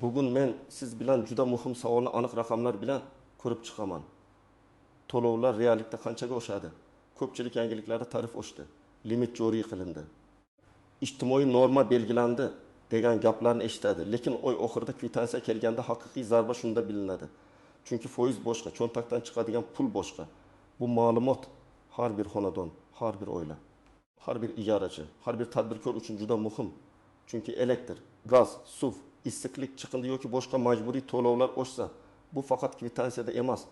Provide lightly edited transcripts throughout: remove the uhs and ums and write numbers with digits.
Bugun men siz bilan juda muhim savolni aniq raqamlar bilan ko'rib chiqaman. To'lovlar reallikda qanchaga oshadi? Ko'pchilik yangiliklarda tarif oshdi. Limit joriy qilindi. Ijtimoiy norma belgilandi degan gaplarni eshitadi, lekin oy oxirida kvitansiya kelganda haqiqiy zarba shunda bilinadi. Chunki foiz boshqa, cho'ntakdan chiqadigan pul boshqa. Bu ma'lumot har bir xonadon, har bir oila, har bir ijarachi, har bir tadbirkor uchun juda muhim. Chunki elektr, gaz, suv, issiqlik chiqindi yoki boshqa majburiy to'lovlar oshsa, bu faqat kvitansiyada emas,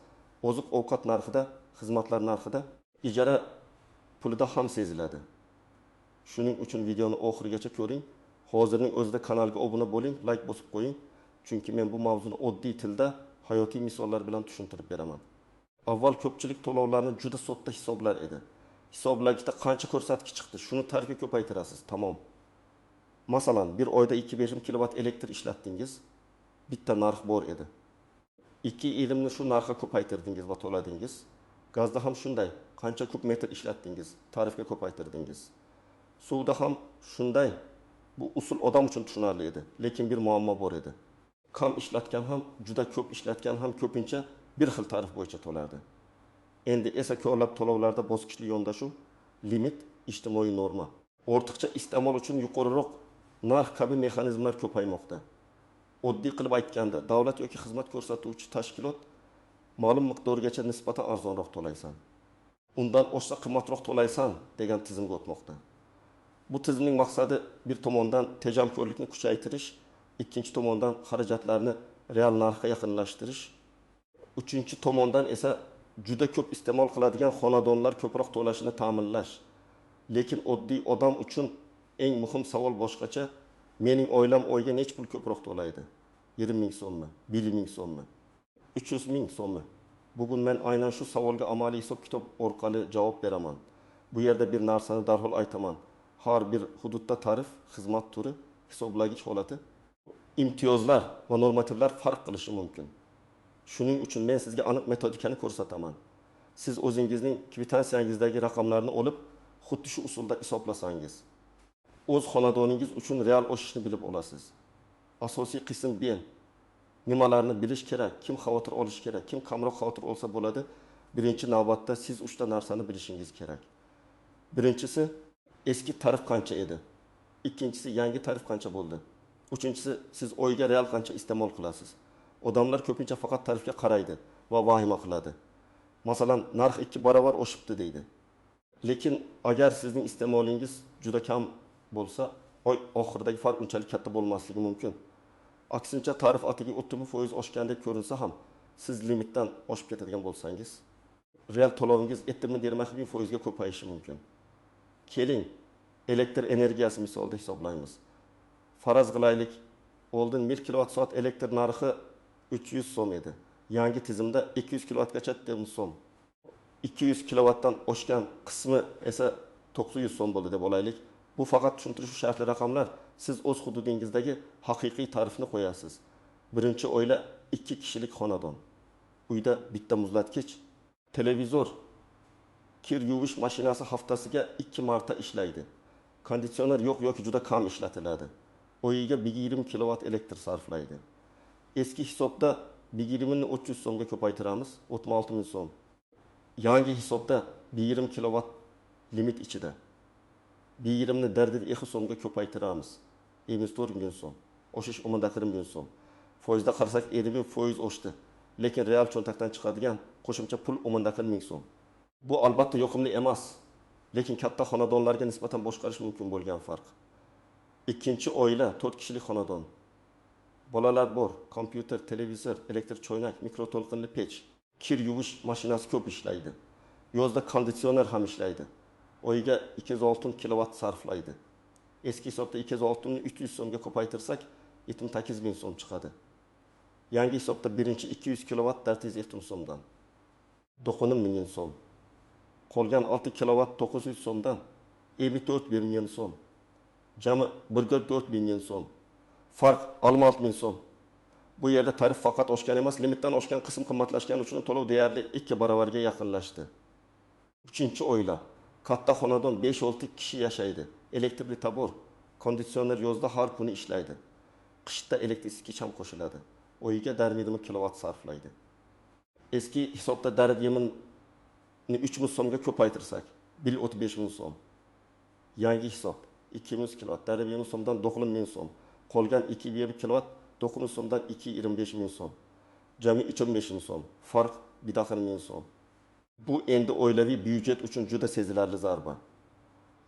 oziq-ovqat narxida, xizmatlar narxida, ijara pulida ham seziladi. Shuning uchun videoni oxirigacha ko'ring. Hozirning o'zida kanalga obuna bo'ling, like bosib qo'ying. Chunki men bu mavzuni oddiy tilda, hayotiy misollar bilan tushuntirib beraman. Avval ko'pchilik to'lovlarni juda sodda hisoblar edi. Hisoblagichda qancha ko'rsatkich chiqdi, shuni tarifga ko'paytirasiz, tamom. Masalan, bir oyda 2,5 kilovat elektr ishlatdingiz, bitta narx bor edi. 2 ilimni shu narxga ko'paytirdingiz va to'ladingiz. Gazda ham shunday, qancha kub metr ishlatdingiz, tarifga ko'paytirdingiz. Suvda ham shunday. Bu usul odam uchun tushunarli edi, lekin bir muammo bor edi. Kam ishlatgan ham, juda ko'p ishlatgan ham ko'pincha bir xil tarif bo'yicha to'lardi. Endi esa ko'plab to'lovlarda bosqichli yondashuv, limit, ijtimoiy norma, ortiqcha iste'mol uchun yuqoriroq narx kabi mexanizmlar ko'paymoqda. Oddiy qilib aytganda, davlat yoki xizmat ko'rsatuvchi tashkilot ma'lum miqdorgacha nisbatan arzonroq to'laysan, undan oshsa qimmatroq to'laysan degan tizimga o'tmoqda. Bu tizimning maqsadi bir tomondan tejamkorlikni kuchaytirish, ikkinchi tomondan xarajatlarni real narxga yaqinlashtirish, uchinchi tomondan esa juda ko'p iste'mol qiladigan xonadonlar ko'proq to'lashini ta'minlash. Lekin oddiy odam uchun eng muhim savol boshqacha. Mening oilam oyga nech pul ko'proq to'laydi? 20 ming so'mmi? 1 ming so'mmi? 300 ming so'mmi? Bugun men aynan shu savolga amaliy hisob kitob orqali javob beraman. Bu yerda bir narsani darhol aytaman. Har bir hududda tarif, xizmat turi, hisoblagich holati, imtiyozlar va normativlar farq qilishi mumkin. Shuning uchun men sizga aniq metodikani ko'rsataman. Siz o'zingizning kvitansiyangizdagi raqamlarni olib, xuddi shu usulda hisoblasangiz, o'z xonadoningiz uchun real oshishni bilib olasiz. Asosiy qism B. Nimalarni bilish kerak, kim xavotir olish kerak, kim kamroq xavotir olsa bo'ladi. Birinchi navbatda siz 3 ta narsani bilishingiz kerak. Birinchisi, eski tarif qancha edi? Ikkinchisi, yangi tarif qancha bo'ldi? Uchinchisi, siz oyga real qancha iste'mol qilasiz? Odamlar ko'pincha faqat tarifga qaraydi va vahima qiladi. Masalan, narx 2 barobar oshibdi deydi. Lekin agar sizning iste'molingiz juda kam bo'lsa, oy oxiridagi farq unchalik katta bo'lmasligi mumkin. Aksincha, tarif atiga 30% oshgandek ko'rinsa ham, siz limitdan oshib ketadigan bo'lsangiz, real to'lovingiz 70% ga ko'payishi mumkin. Keling, elektr energiyasi misolida hisoblaymiz. Faraz qilaylik, oldin 1 kilovat-soat elektr narxi 300 so'm edi. Yangi tizimda 200 kilovatgacha so'm. 200 kilovatdan oshgan qismi esa 900 so'm bo'ldi deb olaylik. Bu faqat tushuntirish shartli raqamlar. Siz o'z hududingizdagi haqiqiy tarifni qo'yasiz. Birinchi oila 2 kishilik xonadon. Uyda bitta muzlatgich, televizor, kir yuvish mashinasi haftasiga 2 marta ishlaydi. Konditsioner yo'q yoki juda kam ishlatiladi. Oyiga 120 kilovat elektr sarflaydi. Eski hisobda 120 ni 300 so'mga ko'paytiramiz, 36 ming so'm. Yangi hisobda 120 kilovat limit ichida 120 ni dardida 2 so'mga ko'paytiramiz. 24 ming so'm. Oshish 10 ming so'm. Foizda qarasak 50% oshdi. Lekin real cho'ntakdan chiqadigan qo'shimcha pul 10 ming so'm. Bu albatta yoqimli emas, lekin katta xonadonlarga nisbatan boshqarish mumkin bo'lgan farq. Ikkinchi oila 4 kishilik xonadon. Bolalar bor, kompyuter, televizor, elektr choynak, mikroto'lqinli pech, kir yuvish mashinasi ko'p ishlaydi. Yozda konditsioner ham ishlaydi. Oyiga 206 kilovat sarflaydi. Eski hisobda 206 ni 300 so'mga ko'paytirsak, 78 ming so'm chiqadi. Yangi hisobda birinchi 200 kilovat 470 so'mdan 90 ming so'm. Qolgan 6 kilovat 900 so'mdan 54 ming so'm. Jami 1,4 ming so'm. Farq 66 ming so'm. Bu yerda tarif faqat oshgan emas, limitdan oshgan qism qimmatlashgani uchun to'lov deyarli 2 barobarga yaqinlashdi. Uchinchi oila, katta xonadon 5-6 kishi yashaydi. Elektrli tabor, konditsioner yozda har kuni ishlaydi. qishda elektr isitgich ham qo'shiladi. Oyiga darmidimi kilovat sarflaydi. Eski hisobda darmidimni 3000 so'mga ko'paytirsak, 1.5000 so'm. Yangi hisob 200 kilovat, darmidimi so'mdan 9000 so'm. Qolgan 2,5 kilovat 900 so'mdan 2,25 so'm. Jami 3500 so'm. Farq 1,5 so'm. Bu endi oilaviy byudjet uchun juda sezilarli zarba.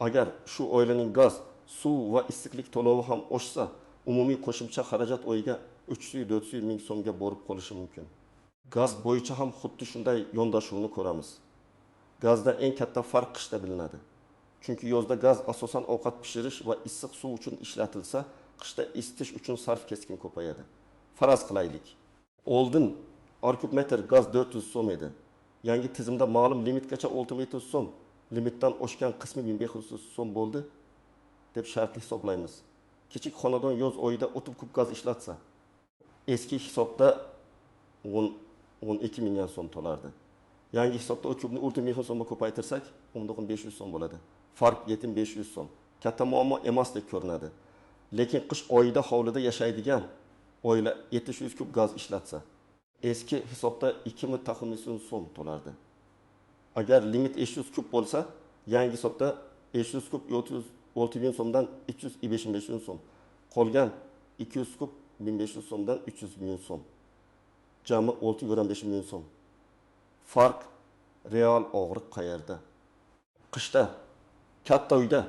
Agar shu oilaning gaz, suv va issiqlik to'lovi ham oshsa, umumiy qo'shimcha xarajat oyiga 300-400 ming so'mga borib qolishi mumkin. Gaz bo'yicha ham xuddi shunday yondashuvni ko'ramiz. Gazda eng katta farq qishda bilinadi. Chunki yozda gaz asosan ovqat pishirish va issiq suv uchun ishlatilsa, qishda isitish uchun sarf keskin ko'payadi. Faraz qilaylik. Oldin R metr gaz 400 so'm edi. Yangi tizimda ma'lum limitgacha 600 so'm, limitdan oshgan qismi 1500 so'm bo'ldi deb shartli hisoblaymiz. Kichik xonadon yoz oyida 30 kub gaz ishlatsa, eski hisobda 12 million so'm to'lardi. Yangi hisobda 3 kubni 1000 so'mga ko'paytirsak, 10500 so'm bo'ladi. Farq 7500 so'm. Katta muammo emasdek ko'rinadi. Lekin qish oyida hovlida yashaydigan oila 700 kub gaz ishlatsa, eski hisobda 2000 so'm to'lardi. Agar limit 500 kub bo'lsa, yangi hisobda 500 kub 6000 so'mdan 325 so'm. Qolgan 200 kub 1500 so'mdan 300 ming so'm. Jami 625 ming so'm. Farq real og'riq qayerda? Qishda katta uyda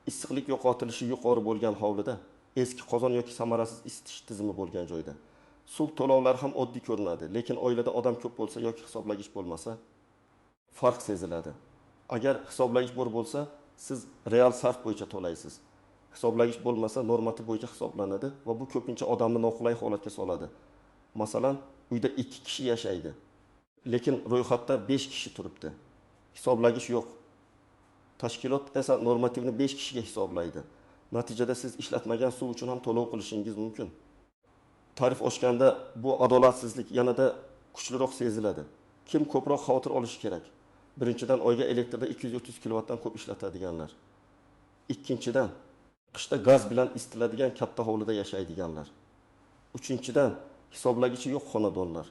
issiqlik yo'qotilishi yuqori bo'lgan hovlida, eski qozon yoki samarasiz isitish tizimi bo'lgan joyda suv to'lovlari ham oddiy ko'rinadi, lekin oilada odam ko'p bo'lsa yoki hisoblagich bo'lmasa, farq seziladi. Agar hisoblagich bor bo'lsa, siz real sarf bo'yicha to'laysiz. Hisoblagich bo'lmasa, normativ bo'yicha hisoblanadi va bu ko'pincha odamni noqulay holatga soladi. Masalan, uyda 2 kishi yashaydi, lekin ro'yxatda 5 kishi turibdi. Hisoblagich yo'q. Tashkilot esa normativni 5 kishiga hisoblaydi. Natijada siz ishlatmagan suv uchun ham to'lov qilishingiz mumkin. Tarif oshganda bu adolatsizlik yanada kuchliroq seziladi. Kim ko'proq xavotir olishi kerak? Birinchidan, oyga elektrda 230 kilovatdan ko'p ishlatadiganlar. Ikkinchidan, qishda gaz bilan isitiladigan katta hovlida yashaydiganlar. Uchinchidan, hisoblagichi yo'q xonadonlar.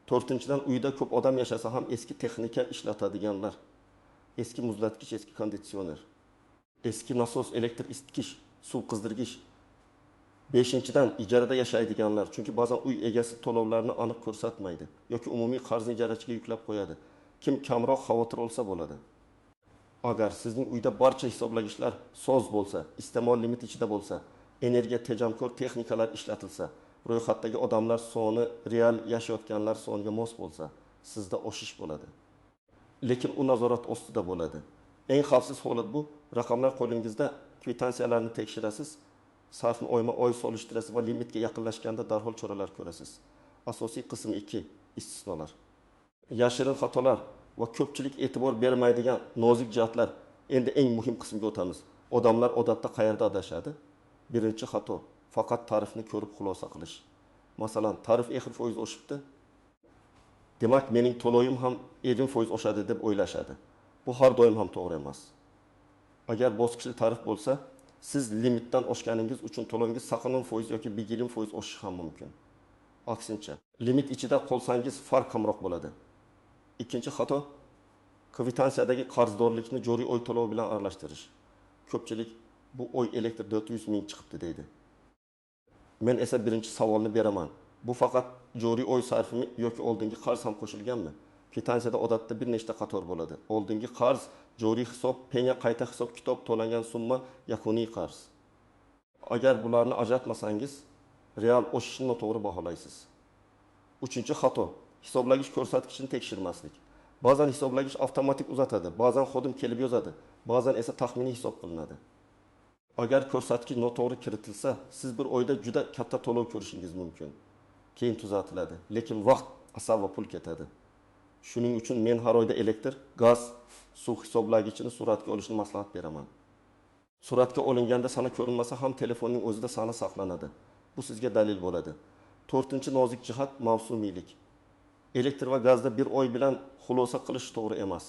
To'rtinchidan, uyda ko'p odam yashasa ham eski texnika ishlatadiganlar. Eski muzlatgich, eski konditsioner, eski nasos, elektr isitgich, suv qizdirgich. Beshinchidan, ijarada yashaydiganlar, chunki ba'zan uy egasi to'lovlarni aniq ko'rsatmaydi yoki umumiy qarzni ijarachiga yuklab qo'yadi. Kim kamroq xavotir olsa bo'ladi. Agar sizning uyda barcha hisoblagichlar soz bo'lsa, iste'mol limit ichida bo'lsa, energiya tejamkor texnikalar ishlatilsa, ro'yxatdagi odamlar soni real yashayotganlar soniga mos bo'lsa, sizda oshish bo'ladi. Lekin u nazorat ostida bo'ladi. Eng xavfsiz holat bu. Raqamlar qo'lingizda, kvitansiyalarni tekshirasiz, sarfni oyma-oy solishtirasiz va limitga yaqinlashganda darhol choralar ko'rasiz. Asosiy qism 2, istisnolar. Yashirin xatolar va ko'pchilik e'tibor bermaydigan nozik jihatlar. Endi eng muhim qismga o'tamiz. Odamlar odatda qayerda adashadi? Birinchi xato, faqat tarifni ko'rib xulosa qilish. Masalan, tarif 2% oshibdi. Demak, mening to'lovim ham 7% oshadi deb o'ylashadi. Bu har doim ham to'g'ri emas. Agar bosqichli tarif bo'lsa, siz limitdan oshganingiz uchun to'lovingiz 10% yoki 20% oshishi ham mumkin. Aksincha, limit ichida qolsangiz farq kamroq bo'ladi. Ikkinchi xato, kvitansiyadagi qarzdorlikni joriy oy to'lovi bilan aralashtirish. Ko'pchilik bu oy elektr 400 ming chiqibdi deydi. Men esa birinchi savolni beraman. Bu faqat joriy oy sarfimi yoki oldingi qarz ham qo'shilganmi? Kvitansiyada odatda bir nechta qator bo'ladi. Oldingi qarz, joriy hisob, penya qayta hisob kitob, to'langan summa, yakuniy qarz. Agar bularni ajratmasangiz, real o'sishini noto'g'ri baholaysiz. Uchinchi xato, hisoblagich ko'rsatkichini tekshirmaslik. Ba'zan hisoblagich avtomatik uzatadi, ba'zan xodim kelib yozadi, ba'zan esa taxminiy hisob qilinadi. Agar ko'rsatkich noto'g'ri kiritilsa, siz bir oyda juda katta to'lov ko'rishingiz mumkin. Keyin tuzatiladi, lekin vaqt, asab va pul ketadi. Shuning uchun men har oyda elektr, gaz, suv hisoblagichini suratga olishni maslahat beraman. Suratga olinganda sana ko'rinmasa ham telefonning o'zida sana saqlanadi. Bu sizga dalil bo'ladi. To'rtinchi nozik jihat mavsumiylik. Elektr va gazda bir oy bilan xulosa qilish to'g'ri emas.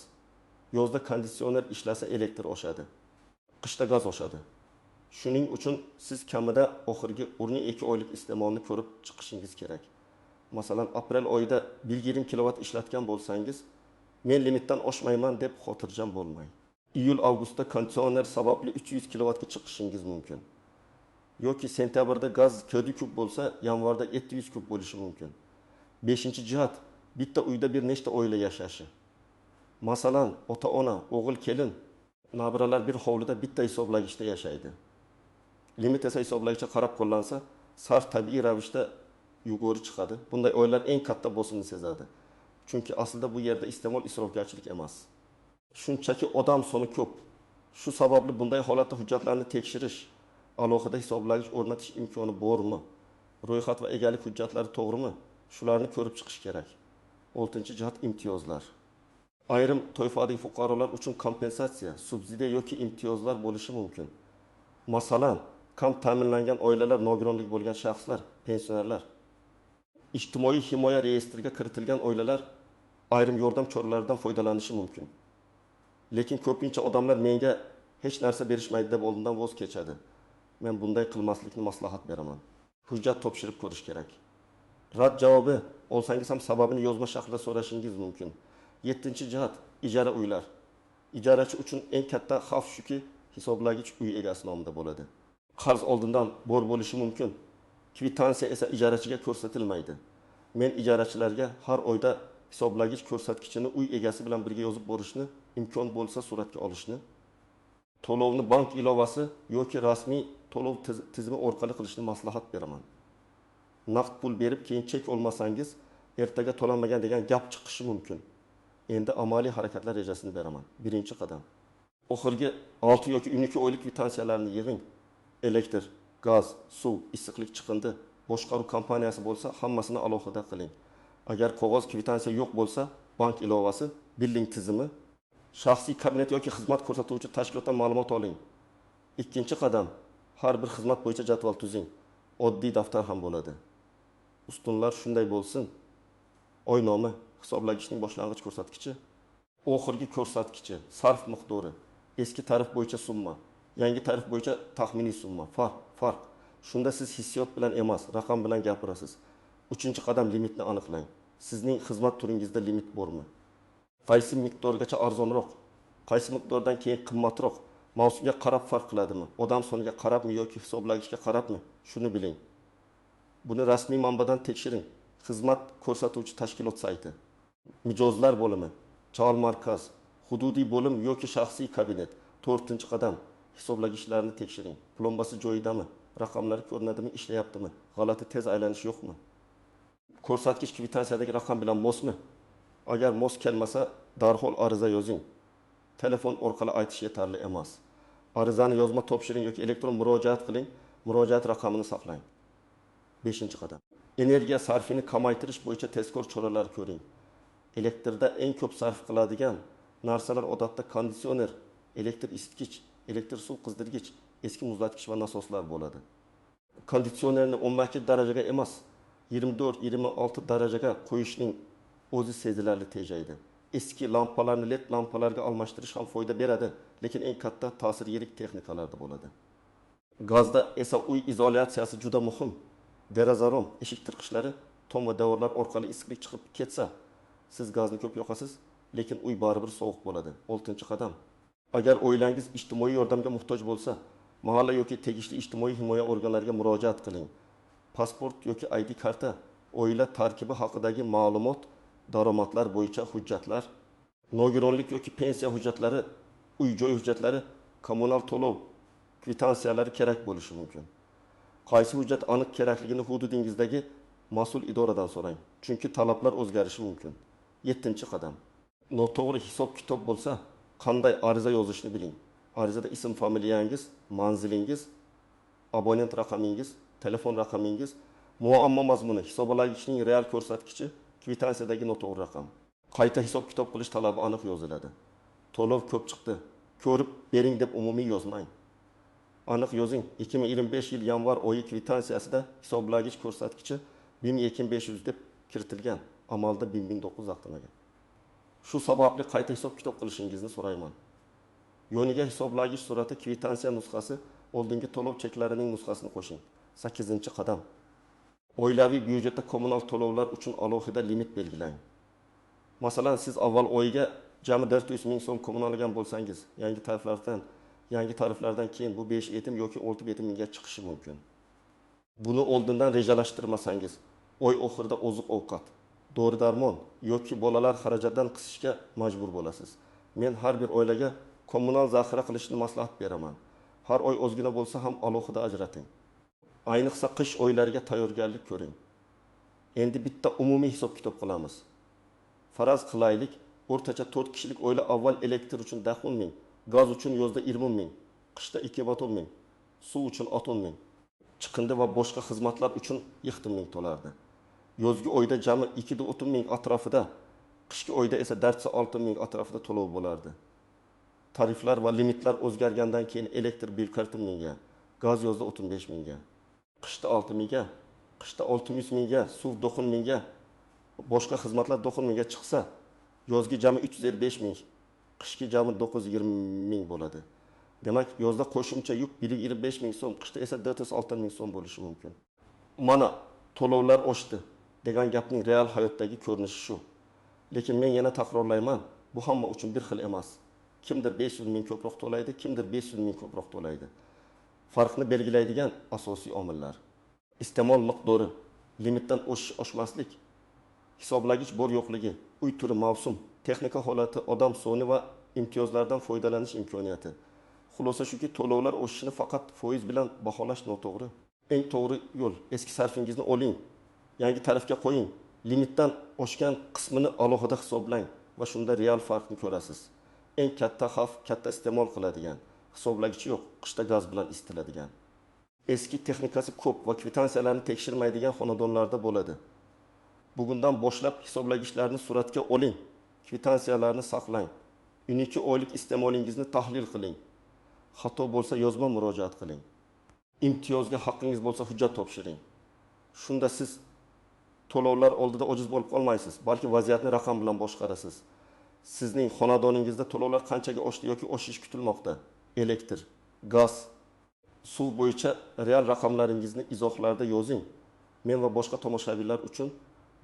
Yozda konditsioner ishlasa elektr oshadi. Qishda gaz oshadi. Shuning uchun siz kamida oxirgi 12 oylik iste'molni ko'rib chiqishingiz kerak. Masalan, aprel oyida 1,5 kilovat ishlatgan bo'lsangiz, men limitdan oshmayman deb xotirjam bo'lmang. Iyul-avgustda konditsioner sababli 300 kilovatga chiqishingiz mumkin. Yoki sentyabrda gaz 4 kub bo'lsa, yanvarda 700 kub bo'lishi mumkin. 5-jihat, bitta uyda bir nechta oila yashashi. Masalan, ota-ona, o'g'il, kelin, nabiralar bir hovlida bitta hisoblagichda yashaydi. Limit esa hisoblagichga qarab qo'llansa, sarf tabiiy ravishda yuqori chiqadi. Bunday oilalar eng katta bosimni sezadi. Chunki aslida bu yerda iste'mol isrofgarchilik emas. Shunchaki odam soni ko'p. Shu sababli bunday holatda hujjatlarni tekshirish, alohida hisoblagich o'rnatish imkoni bormi? Ro'yxat va egalik hujjatlari to'g'rimi? Shularni ko'rib chiqish kerak. 6-jihat imtiyozlar. Ayrim toifadagi fuqarolar uchun kompensatsiya, subsidiya yoki imtiyozlar bo'lishi mumkin. Masalan, kam ta'minlangan oilalar, nogironlik bo'lgan shaxslar, pensionerlar. Ijtimoiy himoya reyestriga kiritilgan oilalar ayrim yordam choralaridan foydalanishi mumkin. Lekin ko'pincha odamlar menga hech narsa berishmaydi deb oldindan voz kechadi. Men bunday qilmaslikni maslahat beraman. Hujjat topshirib ko'rish kerak. Rad javobi olsangiz ham sababini yozma shaklda so'rashingiz mumkin. 7-jihat, ijara uylar. Ijarachi uchun eng katta xavf shuki, hisoblagich uy egasi nomida bo'ladi. Qarz oldindan bor bo'lishi mumkin. Kvitansiya esa ijarachiga ko'rsatilmaydi. Men ijarachilarga har oyda hisoblagich ko'rsatkichini uy egasi bilan birga yozib borishni, imkon bo'lsa suratga olishni, to'lovni bank ilovasi yoki rasmiy to'lov tizimi orqali qilishni maslahat beraman. Naqd pul berib keyin chek olmasangiz, ertaga to'lanmagan degan gap chiqishi mumkin. Endi amaliy harakatlar rejasini beraman. Birinchi qadam. Oxirgi 6 yoki 12 oylik kvitansiyalarni yig'ing. Elektr, gaz, suv, issiqlik chiqindi, boshqaruv kompaniyasi bo'lsa, hammasini alohida qiling. Agar qog'oz kvitansiya yo'q bo'lsa, bank ilovasi, billing tizimi, shaxsiy kabinet yoki xizmat ko'rsatuvchi tashkilotdan ma'lumot oling. Ikkinchi qadam, har bir xizmat bo'yicha jadval tuzing. Oddiy daftar ham bo'ladi. Ustunlar shunday bo'lsin. Oy nomi, hisoblagichning boshlang'ich ko'rsatkichi, oxirgi ko'rsatkichi, sarf miqdori, eski tarif bo'yicha summa, yangi tarif bo'yicha taxminiy summa, farq. Shunda siz hissiyot bilan emas, raqam bilan gapirasiz. 3-qadam limitni aniqlang. Sizning xizmat turingizda limit bormi? Qaysi miqdorgacha arzonroq, qaysi miqdordan keyin qimmatroq, mavsumga qarab farq qiladimi? Odam soniga qarabmi yoki hisoblagichga qarabmi? Shuni biling. Buni rasmiy manbadan tekshiring. Xizmat ko'rsatuvchi tashkilot sayti, mijozlar bo'limi, chal markaz, hududiy bo'lim yoki shaxsiy kabinet. 4-qadam, hisoblagichlarni tekshiring. Plombasi joyidami? Raqamlar ko'rinadimi, ishlayaptimi? G'alati tez aylanish yo'qmi? Ko'rsatkich kvitansiyadagi raqam bilan mosmi? Agar mos kelmasa, darhol ariza yozing. Telefon orqali aytish yetarli emas. Arizani yozma topshiring yoki elektron murojaat qiling. Murojaat raqamini saqlang. 5-qadam. Energiya sarfini kamaytirish bo'yicha tezkor choralar ko'ring. Elektrda eng ko'p sarf qiladigan narsalar odatda konditsioner, elektr isitgich, elektr suv qizdirgich, eski muzlatgich va nasoslar bo'ladi. Konditsionerni 12 darajaga emas, 24-26 darajaga qo'yishning o'zi sezilarli tejaydi. Eski lampalarni LED lampalarga almashtirish ham foyda beradi, lekin eng katta ta'sir yirik texnikalarda bo'ladi. Gazda esa uy izolyatsiyasi juda muhim. Deraza rom, eshik tirqishlari, tom va davorlar orqali issiqlik chiqib ketsa, siz gazni ko'p yoqasiz, lekin uy baribir sovuq bo'ladi. 6-qadam. Agar oilangiz ijtimoiy yordamga muhtoj bo'lsa, mahalla yoki tegishli ijtimoiy himoya organlariga murojaat qiling. Pasport yoki ID karta, oila tarkibi haqidagi ma'lumot, daromadlar bo'yicha hujjatlar, nogironlik yoki pensiya hujjatlari, uy-joy hujjatlari, kommunal to'lov, kvitansiyalari kerak bo'lishi mumkin. Qaysi hujjat aniq kerakligini hududingizdagi mas'ul idoradan so'rang, chunki talablar o'zgarishi mumkin. 7-qadam. Noto'g'ri hisob-kitob bo'lsa, qanday ariza yozishni biling. Arizada ism, familiyangiz, manzilingiz, abonent raqamingiz, telefon raqamingiz, muammo mazmuni, hisoblagichning real ko'rsatkichi, kvitansiyadagi noto'g'ri raqam. Qayta hisob-kitob qilish talabi aniq yoziladi. To'lov ko'p chiqdi, ko'rib bering deb umumiy yozmang. Aniq yozing. 2025 yil yanvar oyi kvitansiyasida hisoblagich ko'rsatkichi 1200 deb kiritilgan, amalda 1009 vaqtinaga. Shu sababli qayta hisob-kitob qilishingizni so'rayman. Yoniga hisoblagich surati, kvitansiya nusxasi oldingi to'lov cheklarining nusxasini qo'shing. 8-qadam. Oilaviy byudjetda kommunal to'lovlar uchun alohida limit belgilang. Masalan, siz avval oyiga jami 400 ming so'm kommunal olgan bo'lsangiz, yangi tariflardan keyin bu 5 yetim yoki 6 yetim mingga chiqishi mumkin. Buni oldindan rejalashtirmasangiz, oy oxirida oziq-ovqat, dori-darmon yoki bolalar xarajatdan qisishga majbur bo'lasiz. Men har bir oilaga kommunal zaxira qilishni maslahat beraman. Har oy ozgina bo'lsa ham alohida ajrating. Ayniqsa qish oylariga tayyorgarlik ko'ring. Endi bitta umumiy hisob-kitob qilamiz. Faraz qilaylik, o'rtacha 4 kishilik oila avval elektr uchun 10 ming, gaz uchun yozda 20 ming, qishda 2 ming, suv uchun 10 ming, chiqindi va boshqa xizmatlar uchun 7 ming to'lardi. Yozgi oyda jami 2-30 ming atrofida, qishki oyda esa 6 ming atrofida to'lov bo'lardi. Tariflar va limitlar o'zgargandan keyin elektr 40 mingga, gaz yozda 35 mingga, qishda 6 mingga, qishda 600 mingga, suv 9 mingga, boshqa xizmatlar 9 mingga chiqsa, yozgi jami 355 ming, qishki jami 920 ming bo'ladi. Demak, yozda qo'shimcha yuk 125 ming so'm, qishda esa 406 ming so'm bo'lishi mumkin. Mana to'lovlar oshdi degan gapning real hayotdagi ko'rinishi shu. Lekin men yana takrorlayman, bu hamma uchun bir xil emas. Kimdir 500 ming ko'proq to'laydi, kimdir 500 ming ko'proq to'laydi. Farqni belgilaydigan asosiy omillar: iste'mol miqdori, limitdan oshmaslik, hisoblagich bor yo'qligi, uy turi, mavsum, texnika holati, odam soni va imtiyozlardan foydalanish imkoniyati. Xulosa shuki, to'lovlar oshishini faqat foiz bilan baholash noto'g'ri. Eng to'g'ri yo'l: eski sarfingizni oling, yangi tarifga qo'ying, limitdan oshgan qismini alohida hisoblang va shunda real farqni ko'rasiz. Eng katta xavf katta iste'mol qiladigan, hisoblagichi yo'q, qishda gaz bilan isitiladigan, eski texnikasi ko'p va kvitansiyalarni tekshirmaydigan xonadonlarda bo'ladi. Bugundan boshlab hisoblagichlarni suratga oling, kvitansiyalarni saqlang, 12 oylik iste'molingizni tahlil qiling. Xato bo'lsa yozma murojaat qiling. Imtiyozga haqqingiz bo'lsa hujjat topshiring. Shunda siz to'lovlar oldida ojiz bo'lib qolmaysiz, balki vaziyatni raqam bilan boshqarasiz. Sizning xonadoningizda to'lovlar qanchaga oshdi yoki oshish kutilmoqda? Elektr, gaz, suv bo'yicha real raqamlaringizni izohlarda yozing. Men va boshqa tomoshabinlar uchun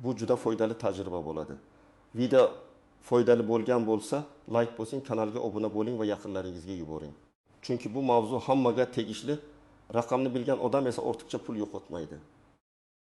bu juda foydali tajriba bo'ladi. Video foydali bo'lgan bo'lsa, like bosing, kanalga obuna bo'ling va yaqinlaringizga yuboring. Chunki bu mavzu hammaga tegishli. Raqamni bilgan odam esa ortiqcha pul yo'qotmaydi.